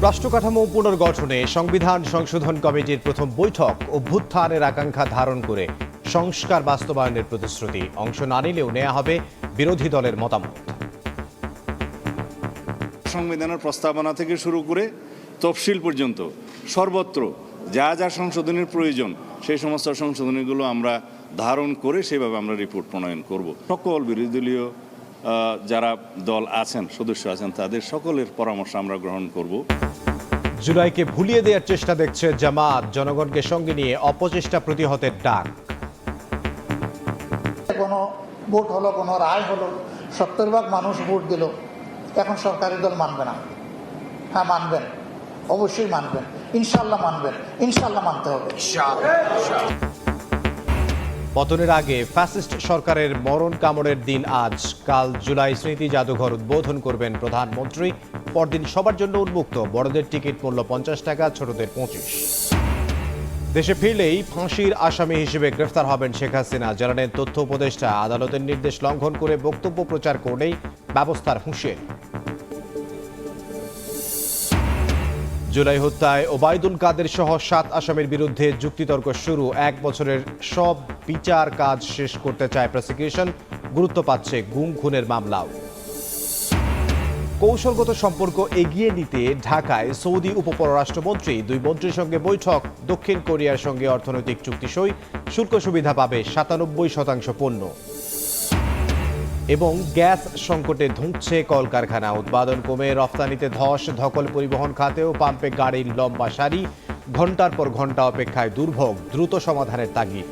রাষ্ট্রকাঠামো পুনর্গঠনে সংবিধান সংশোধন কমিটির প্রথম বৈঠক অভ্যুত্থানের আকাঙ্ক্ষা ধারণ করে সংস্কার বাস্তবায়নের প্রতিশ্রুতি। অংশ না নিলেও নেওয়া হবে বিরোধী দলের মতামত। সংবিধানের প্রস্তাবনা থেকে শুরু করে তফসিল পর্যন্ত সর্বত্র যা যা সংশোধনের প্রয়োজন সেই সমস্ত সংশোধনীগুলো আমরা ধারণ করে সেভাবে আমরা রিপোর্ট প্রণয়ন করব। সকল বিরোধী দলীয় যারা দল আছেন, সদস্য আছেন, তাদের সকলের পরামর্শ আমরা গ্রহণ করব। জুলাইকে ভুলিয়ে দেওয়ার চেষ্টা দেখছে জামাত, জনগণকে সঙ্গে নিয়ে অপচেষ্টা প্রতিহতের ডাক। কোনো ভোট হলো, কোনো রায় হলো, 70% মানুষ ভোট দিল, এখন সরকারি দল মানবে না। হ্যাঁ মানবেন, অবশ্যই মানবেন, ইনশাল্লাহ মানবেন, ইনশাল্লাহ মানতে হবে। পতনের আগে ফ্যাসিস্ট সরকারের মরণ কামড়ের দিন আজ। কাল জুলাই স্মৃতি জাদুঘর উদ্বোধন করবেন প্রধানমন্ত্রী। পরদিন সবার জন্য উন্মুক্ত, বড়দের টিকিট মূল্য 50 টাকা, ছোটদের 25। দেশে ফিরলেই ফাঁসির আসামি হিসেবে গ্রেফতার হবেন শেখ হাসিনা, জানালেন তথ্য উপদেষ্টা। আদালতের নির্দেশ লঙ্ঘন করে বক্তব্য প্রচার করলেই ব্যবস্থার হুঁশিয়ারি। জুলাই হত্যায় ওবায়দুল কাদের সহ 7 আসামির বিরুদ্ধে যুক্তিতর্ক শুরু। 1 বছরের সব বিচার কাজ শেষ করতে চায় প্রসিকিউশন। গুরুত্ব পাচ্ছে গুম খুনের মামলাও। কৌশলগত সম্পর্ক এগিয়ে নিতে ঢাকায় সৌদি উপপররাষ্ট্রমন্ত্রী। 2 মন্ত্রীর সঙ্গে বৈঠক। দক্ষিণ কোরিয়ার সঙ্গে অর্থনৈতিক চুক্তি সই। শুল্ক সুবিধা পাবে 97% পণ্য। এবং গ্যাস সংকটে ধুঁকছে কলকারখানা। উৎপাদন কমে রফতানিতে ধস। ধকল পরিবহন খাতেও পাম্পে গাড়ির লম্বা সারি। ঘণ্টার পর ঘণ্টা অপেক্ষায় দুর্ভোগ। দ্রুত সমাধানের তাগিদ।